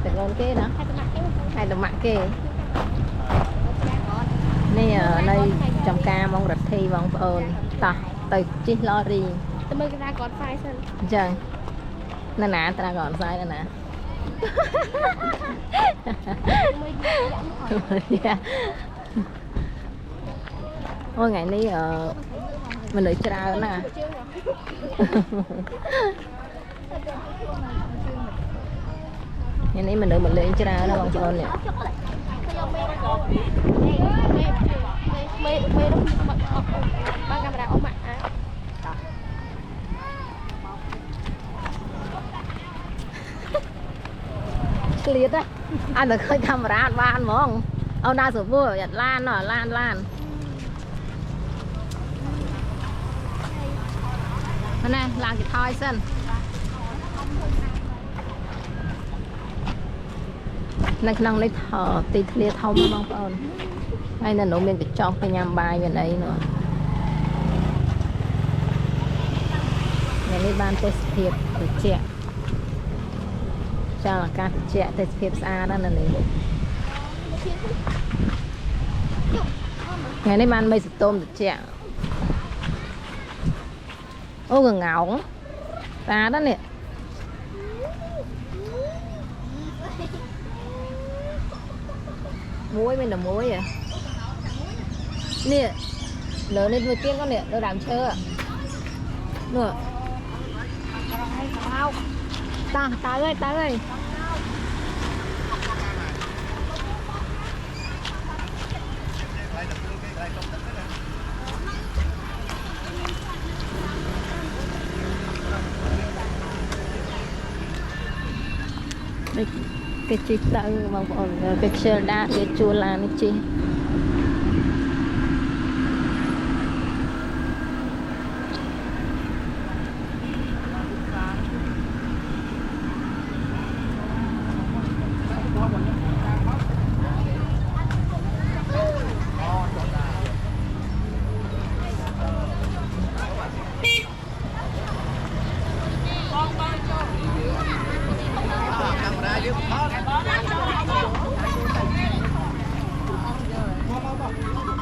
แต่เงินเก้นะให้ตมักเก้นี่ในจำการมองรัฐทีมองเอิญต่อtừ chi lo đi tụi mình ra còn phai sân chẳng nè nè ta còn sai nè nè ôi ngày nay mình đợi chờ nè ngày nay mình đợi mình lên chờ nó còn chờ nè ba camera ông ạ liệt á anh được khơi camera ba anh mong ông đa số vui nhật lan nọ lan này làm cái thoi sân này năng lấy thở tì liệt thông mong ơn hay là nấu miền cái trong cái nhằm bài bên đây nữa ngày nay ban test thiệp được trẻ cho là các trẻ test thiệp xa đó là này ngày nay ban mây sụt tôm được trẻ ô gần ngọng ta đó nè muối mình là muối à nè lớn lên vừa tiên con nè đâu làm chơi à nữa ta ơi cái chiếc tự mà bọn cái xe đá để chua là nó chi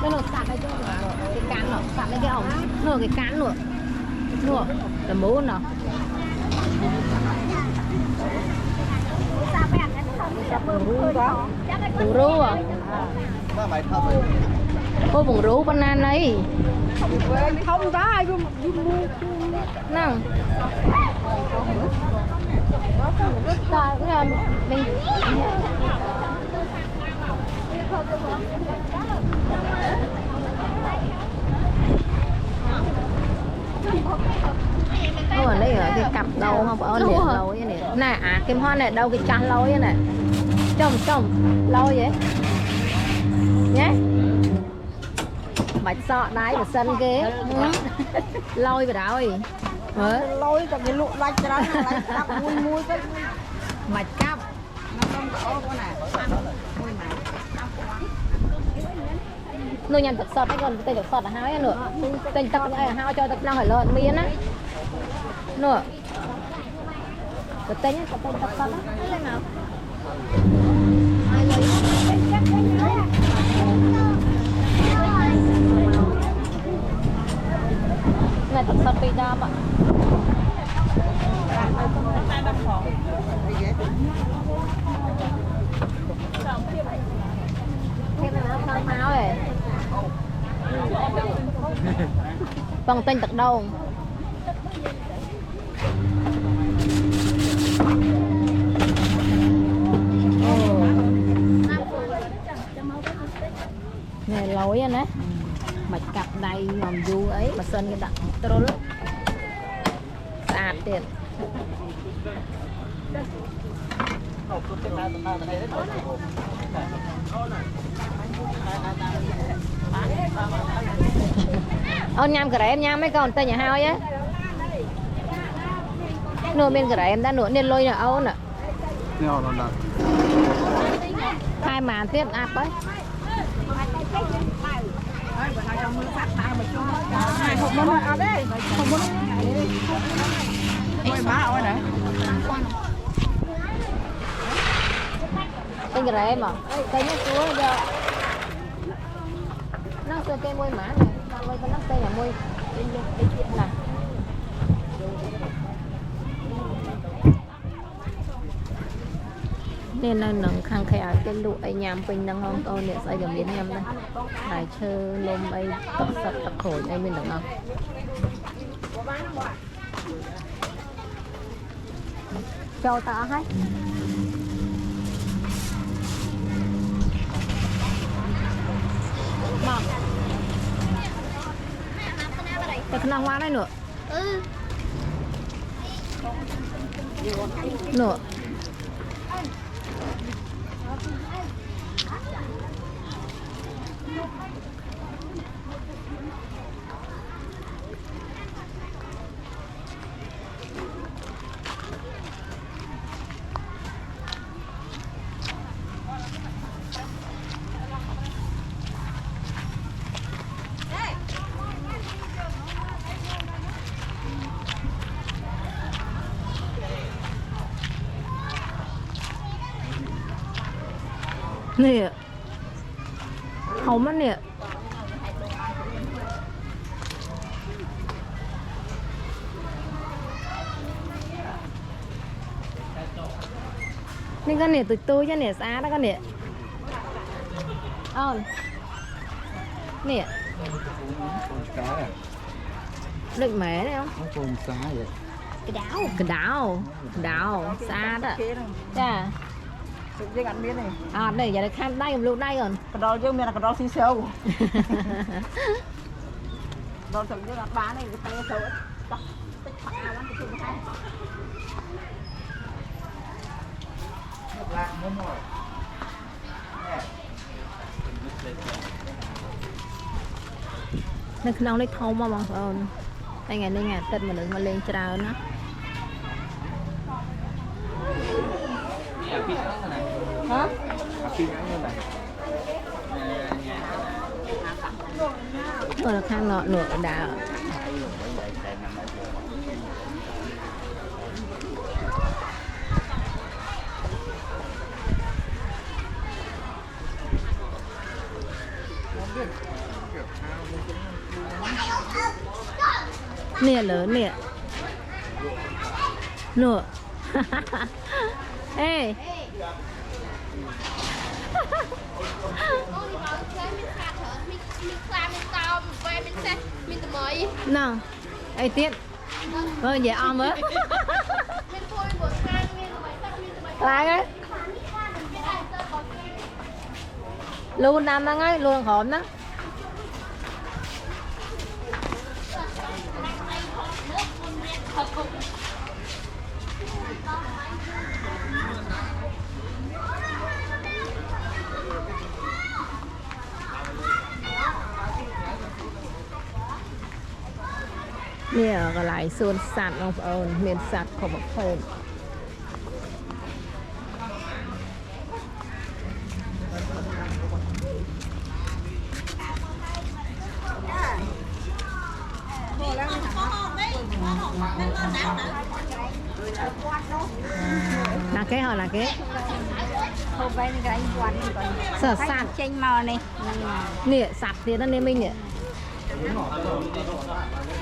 cái nồi sạt đây chứ cái cán nọ sạt đây cái ổng nửa cái cán nữa là mố nào bụng rú à ô bụng rú banana này không có ai mua nào ta cái là mình ở đây ở cái cặp đầu không có liền lâu vậy nè này à cái hoa này đâu cái chăn lâu vậy này trồng lâu vậy nhé bạch sọ đáy và sân ghế lôi vào đó rồi lôi cả cái lụa lạch ra lạch cặp mui cái mạch cặp nuôi nhằn thật sọt đấy còn tay thật sọt là háo nữa tay tập háo cho tập năng phải lợn miếng á nữa tay nhá tay tập sọt á lên nào này tập sọt bị đau ạ máu này bằng tên tật đâu này lối anh á mạch cặp đây ngòm du ấy mà sơn cái đặt trốn sạch tiền ôn nhâm cả em nhâm mấy con tay nhà hao á nửa bên cả em đã nửa nên lôi nhà ôn nè hai màn tiếp áp ấy không muốn ở đây không muốn má ở đây cái rễ mà cây nó chúa giờ nó sẽ cây môi mã này còn đây có nó cây là môi đi chuyện này nên là nâng khang khai cái lụa ấy nhằm bình nâng không tôi để xây được miếng nhằm đây phải chơi lôm ấy tập sập tập khổ đây mình được không cho ta hết mà cái khăn hoa đây nữa nữa nè không mất nè nên con nè tụi tôi cho nè xa đó con nè nè định mẻ đấy không cái đảo xa đó dạ Chứ ăn miếng này. À đây giờ khăn đây luôn đây rồi. Cái đó chứ miếng là cái đó xí sâu. Đó chẳng như là bán này cái tay sâu ấy. Đó. Tích phá lắm cái chuyện này. Nó không lấy thông mà bằng ơn. Đây ngày tên mà đừng mà lên trào nó. Hả? Rồi là khang nọ nửa đào. Nè lớn nè. Nửa. Ê. Nào, ai tiết. Rồi vậy om á. Lại ấy. Luôn nam đang ấy, luôn hổm đó. Nèก็หลายส่วนสัตว์น้องเอิญเมียนสัตว์ของบักเพิ่มlà cái họ là cái Hôm nay cái anh quán này còn sợ sạt chênh màu này. nè sạt thì nó nên mình nè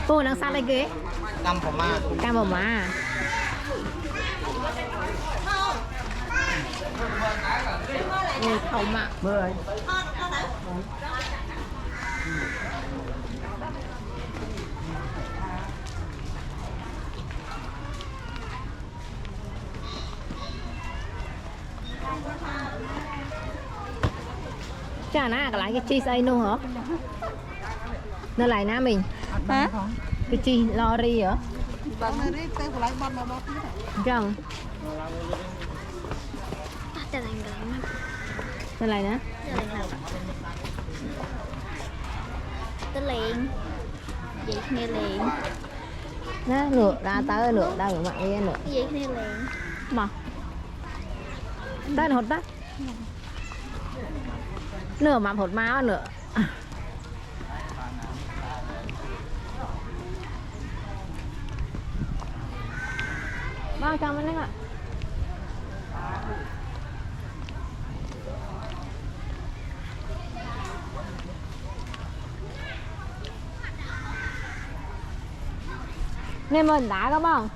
cô đang sạt đây kia cam của má ngồi khẩu mạ bơi chả na cái lại cái chi xây luôn hả nó lại na mình hả cái chi lorry hả Vâng, nó đi tới lại bón mà bón. Chẳng nó lại nữa tới liền vậy nghe liền nó nửa ra tới nửa ra nửa mặt đi nửa vậy nghe liền mà tới hột đó nửa mặt hột máu nửa bao trăm anh ạ nên mình đã có không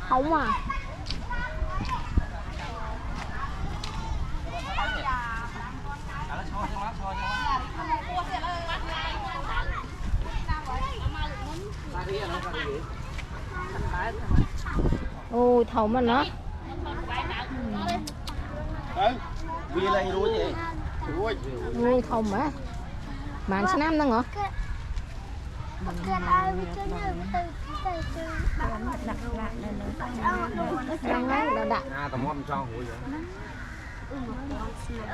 không à ôi thầu mà nó vì lại ruồi vậy ôi thầu mà màn xe nam nữa hả đang ấy là đặt tầm hôm sau hủi vậy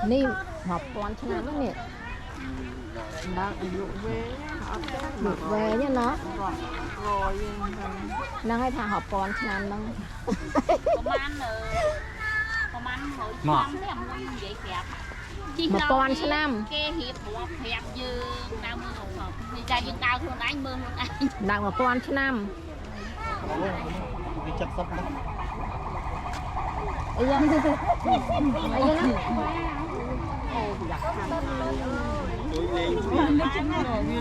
ni họp con xe nam đó nè được về nhá nó đangให้ทางหอบปอนนานนึง một con cho năm đặt một con cho năm cái chất sốc đó ấy da ấy da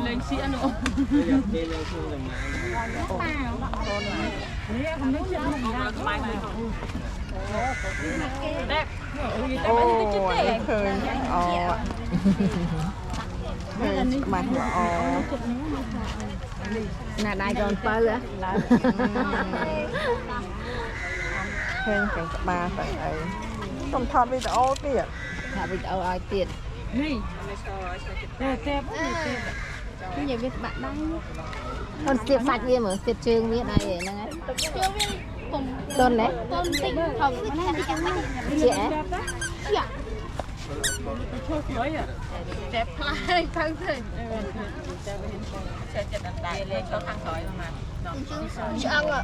lên xịa nữa Ồ, anh khơi. Mà là đại còn pơ á khơi cái ba phải ấy. Không thọt video kìa. là bị đâu ai tiền cái gì biết bạn đang con tiệp sạch kia mà tiệp trường biết này để năng ấy tôn đấy chị ấy đẹp lại thằng thầy sẽ chặt đại lên có thằng sỏi mà ăn ạ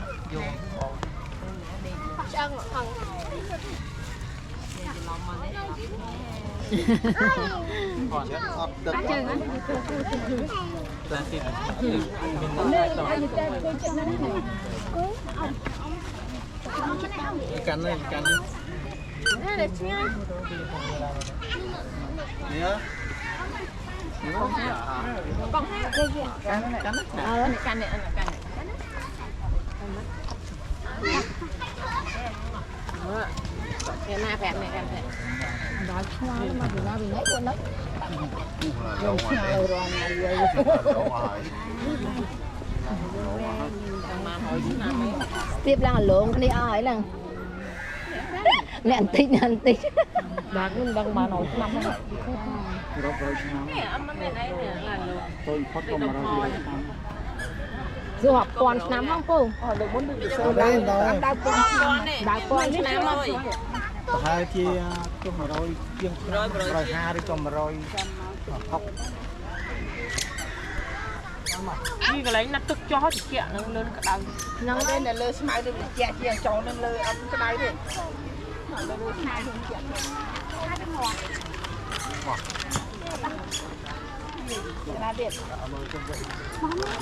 ăn thằng còn chết ọt đứt cắn này cắn nhớ cắn này cái na vẹn này em thấy nói hoa mà bị nó bị nấy con đấy tiếp là lượng đi ai là nẹn tít Đạt nó đang mà nổi năm đó. Tôi phát công mà rồi. du học còn năm không cô Được 4 được sao đây rồi. đại con năm không Hai kia cho mà rồi riêng rồi hai đi cho mà rồi học đi cái lấy nát tức cho thì kẹo nó lên cả đầu nó lên là lơ smile được chè chè cho nên lơ ấm cái này đi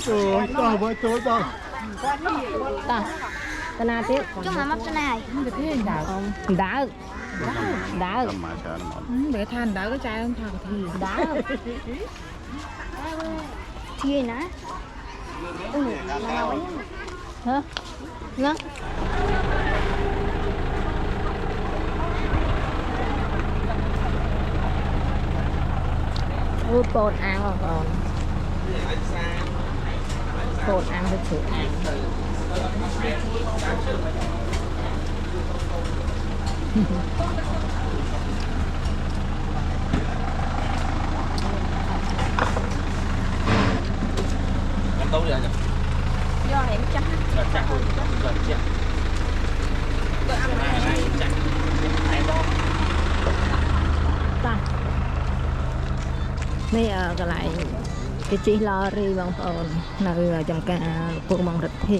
rồi to với tối to. ta ta na tiếp chúng là mắc cái này đá đá Để than đỡ cái chai không thằng thì đá thì nè hả nó ui bột ăn rồi còn bột ăn thực sự ăn tốt vậy nhỉ do hẹn chắc là chắc luôn là chắc taนี่ก็ไหลcái chi lo ri bằng ồn nơi trong cả cuộc bằng rịch thì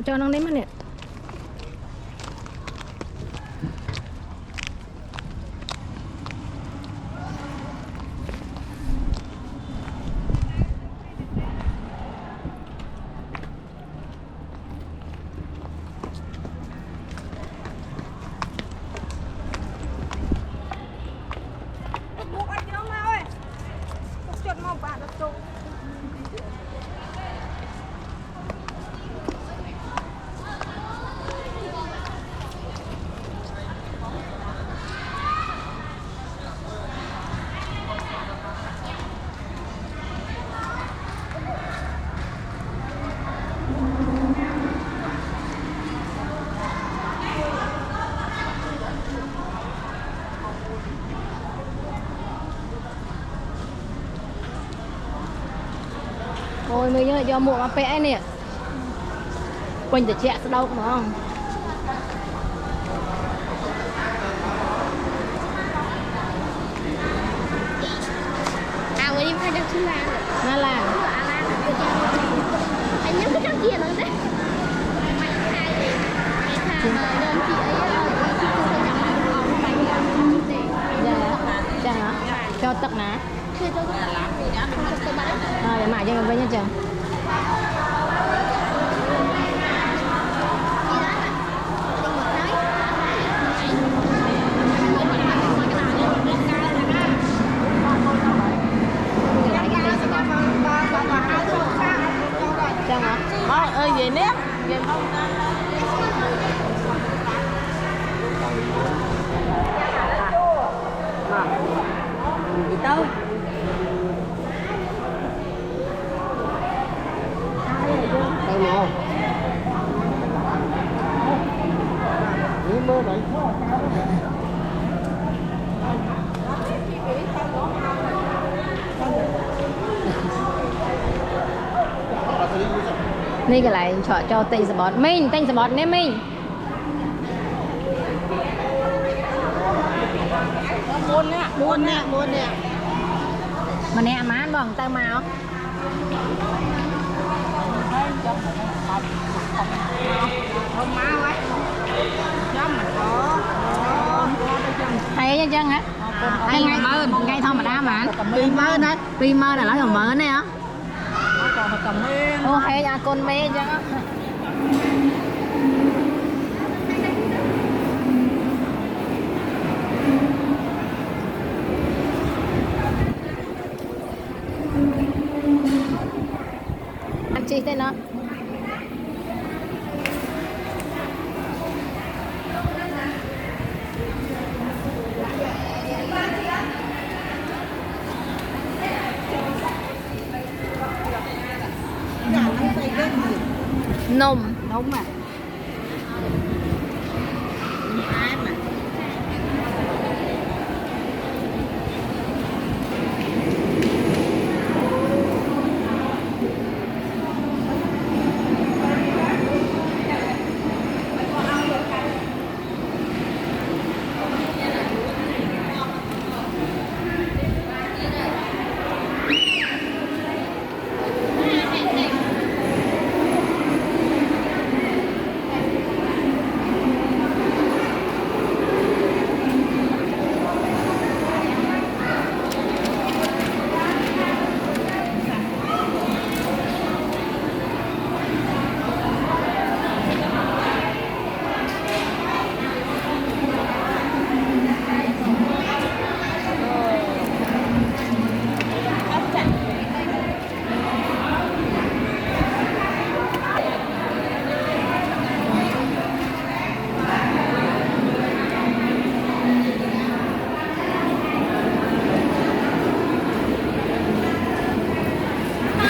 cho nó đến mà nè Ôi mới nhớ do muộn mà pẽ nè. Quanh để chẹ sao đâu mà không. Àวันนี้ใครจะชื่อร้าน Nó là อันนี้ก็ต้องเกียร์แล้วนะไม่ใช่เลยไม่ใช่เดินที่ไอ้ที่คือจะมาเอาไปที่เด็ก dạ chàng hả cho tất ná คือจะรับอยู่นะมันจะมา để mãi cho mình với nha chàng chàng hả ơi về nếp về không gì đâu Đâu nào? Đi mơ đấy. Ni cái lại cho tinh sport mình tinh sport nè mình buôn nè mà nè má bằng tay màu không má ấy cho mình có hay nha chân hả hay ngay thôi mà đá mà pi mơ là nói thằng mơ này hả ô hay à con mê chứ ăn chi thế nó nồng đúng mà ai mà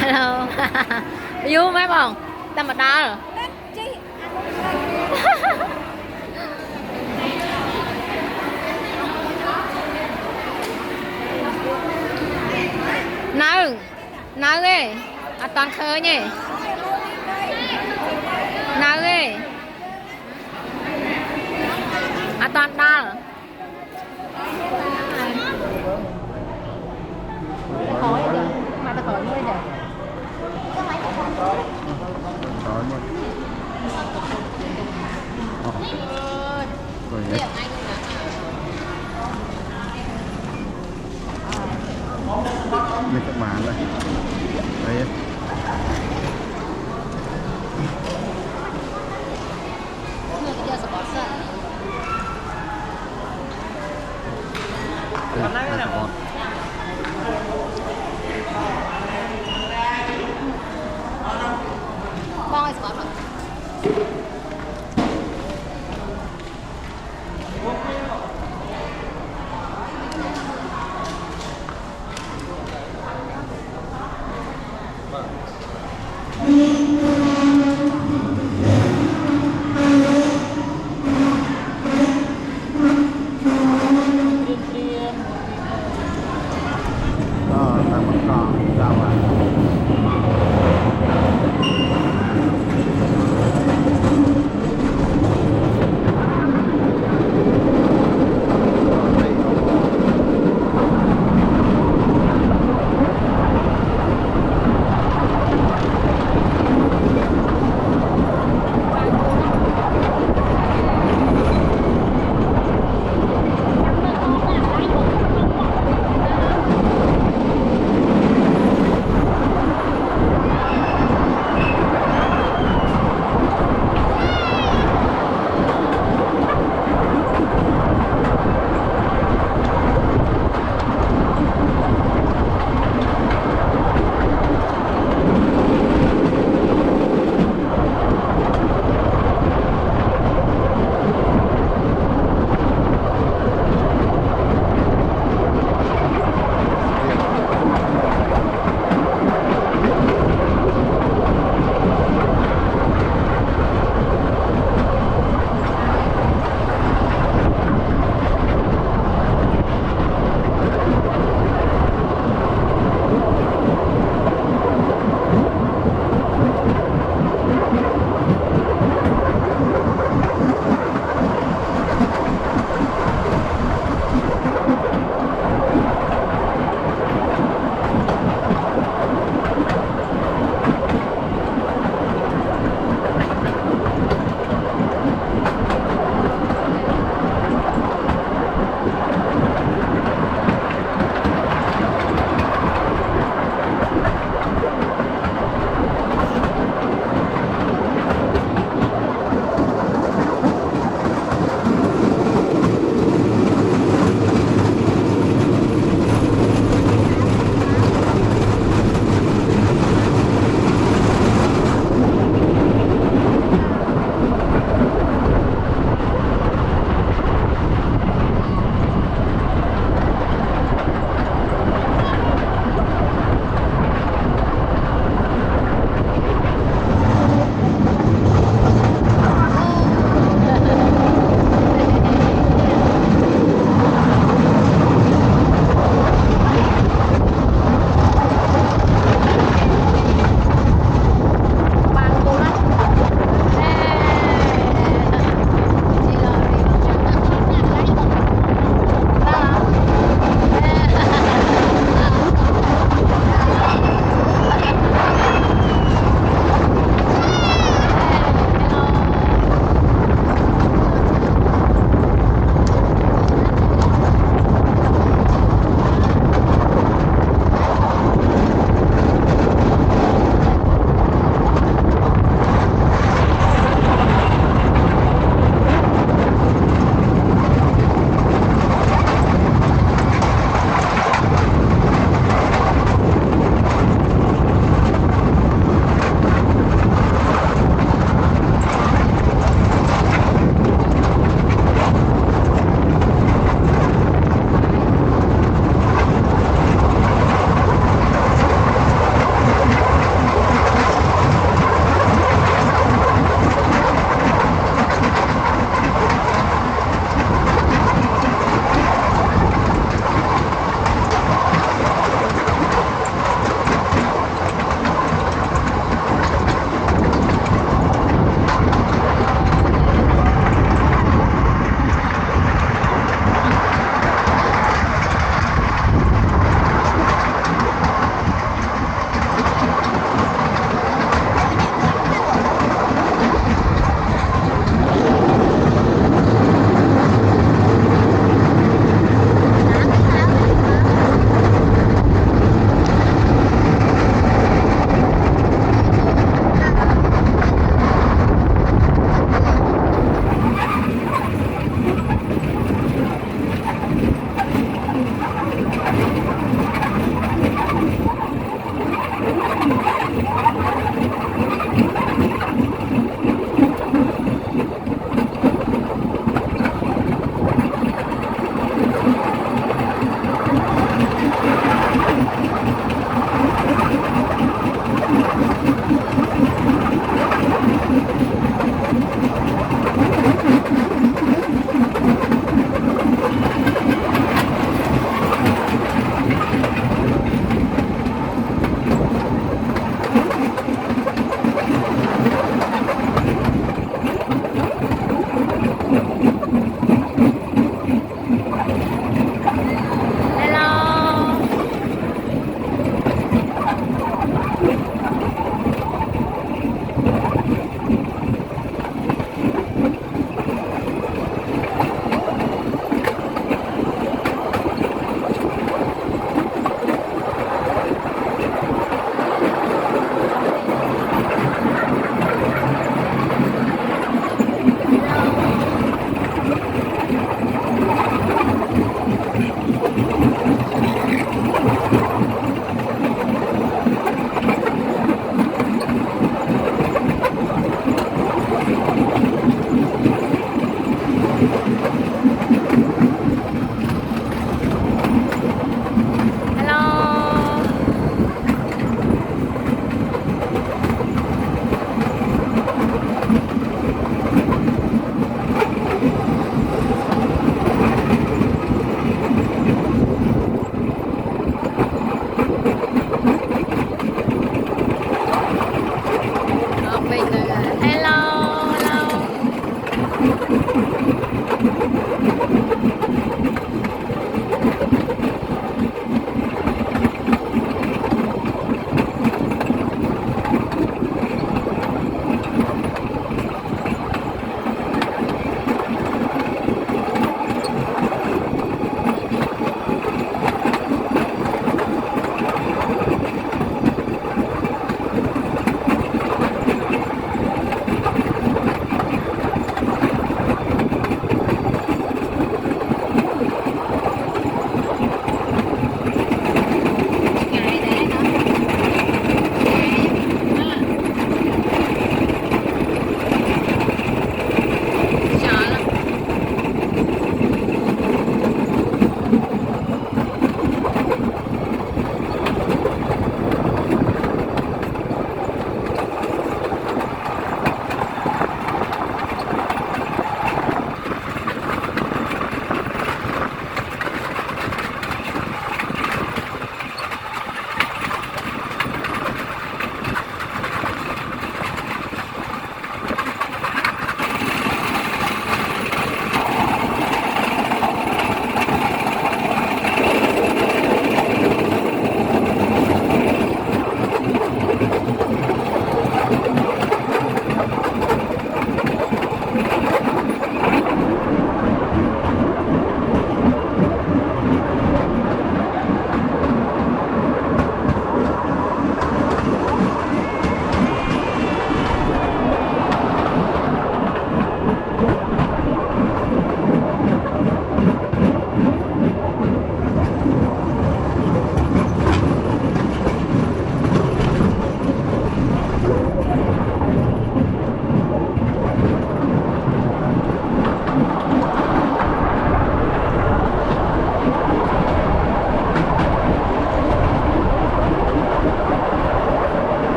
hello vui mấy bọn ta mà đá rồi nấu ghê à toàn khơi nhỉ nấu ghê à toàn đá rồi khỏi rồi mà ta khỏi mới rồi Rồi mà. Rồi đấy. Đây các bạn đây. Đây. Con ơi, sport rồi. Đó, ta còn ra ngoài.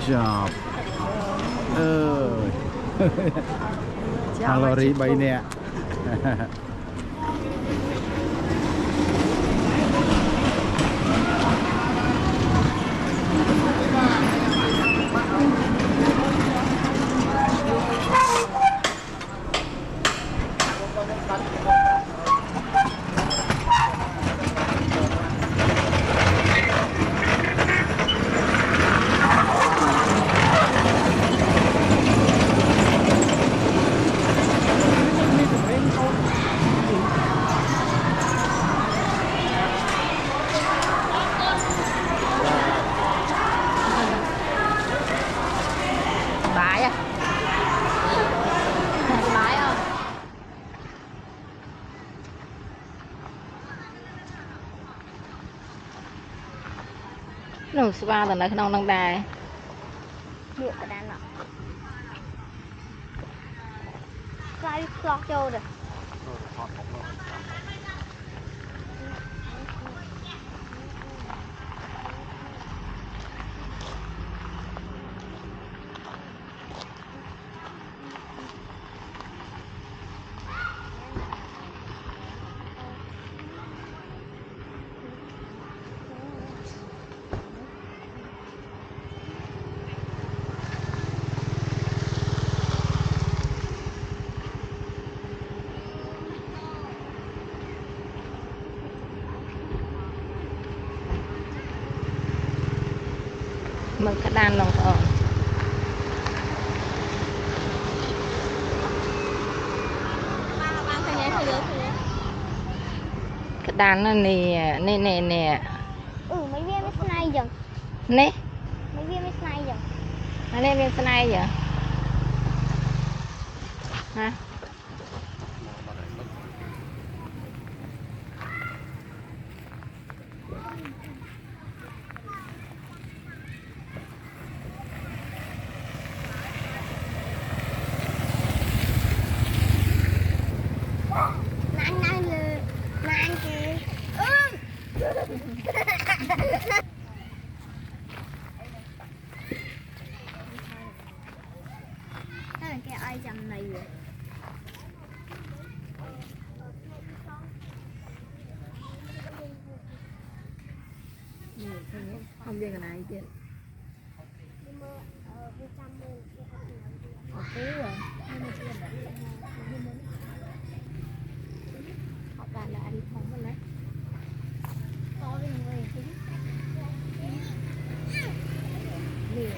chọc calorie 3 nè bãi à bãi không nụ spa từ nơi không đang đài Được cái đàn nọ Fly clock vô được mình cái đàn lòng ở Mang cái nhé thôi được cái đàn nó nè nè nè nè mấy viên mấy snai dần nè mấy viên mấy snai dần anh em bên này vậy hả Nang kì cái ai chầm này vậy không biết cái này chứ họ bạn đã đi phóng vào đấy có với người nhiều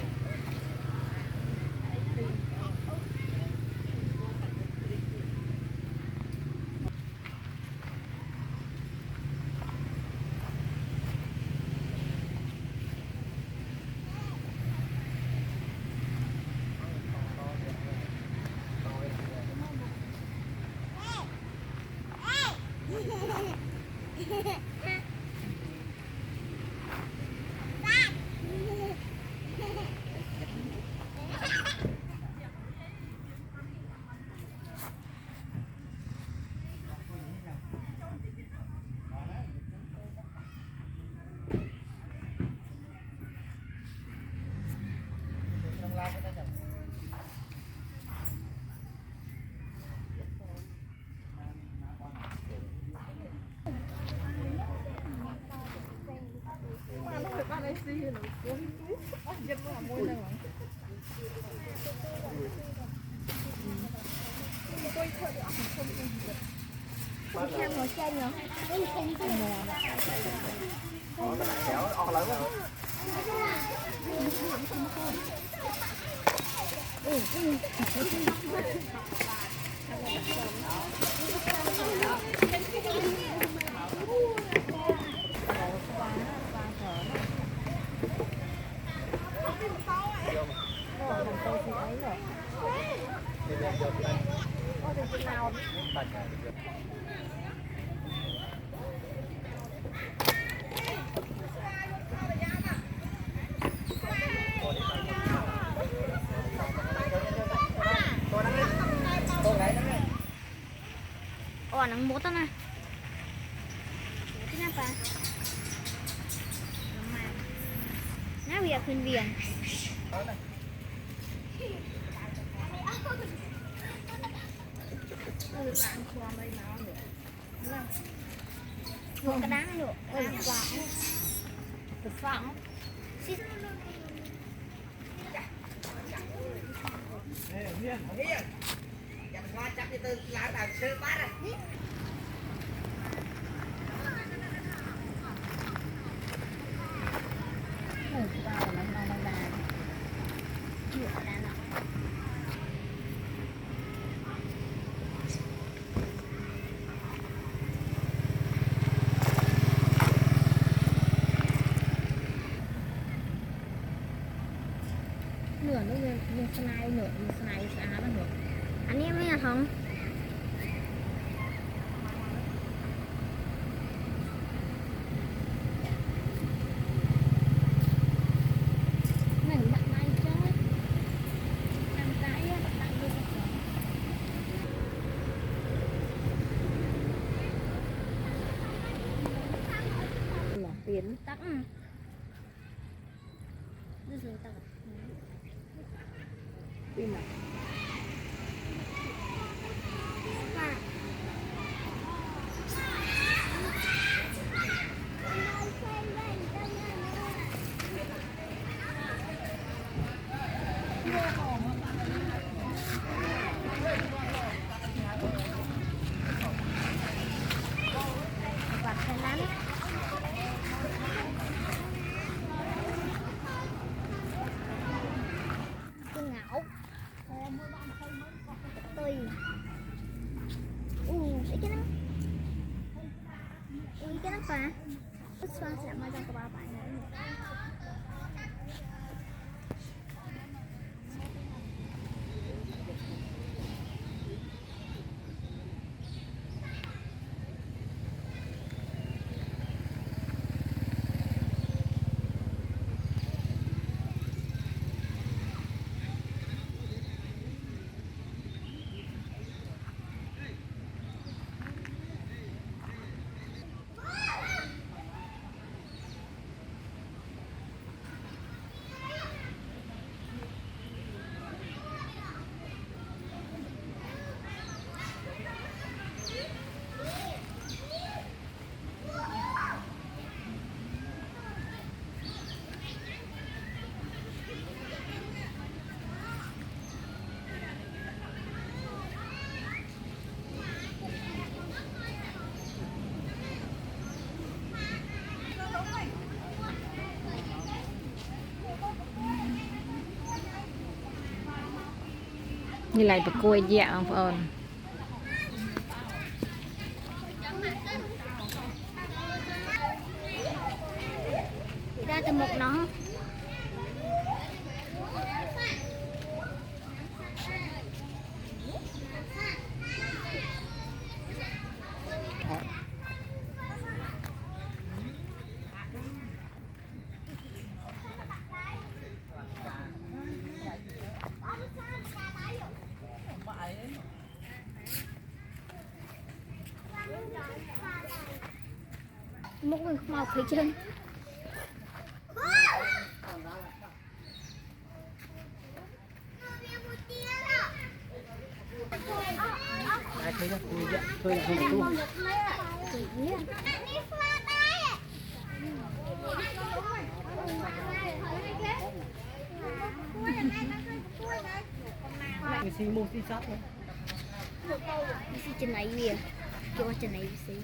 Xem một chân nữa. Không có nang bota na. Kenapa? Lemah. Nah, biar kundian. một cái đá nữa Thực phẩm. nửa nữa nhưng snai nửa snai xã nó nửa anh em nghe không mình đặt tay cho đặt tay luôn Là tiến. tắt rồi tắt Pin à? vặt cái lắm cái ngạo tùy cái nó cái nó phá xoa sẽ mai trong cái bao bài nữa Như lại bật cua dạ không ơn. ra từ một nó một người màu phía chân Ai thấy không? Tôi là không tu. Mình xin mua xin sát nữa. đi trên này kìa cho trên này đi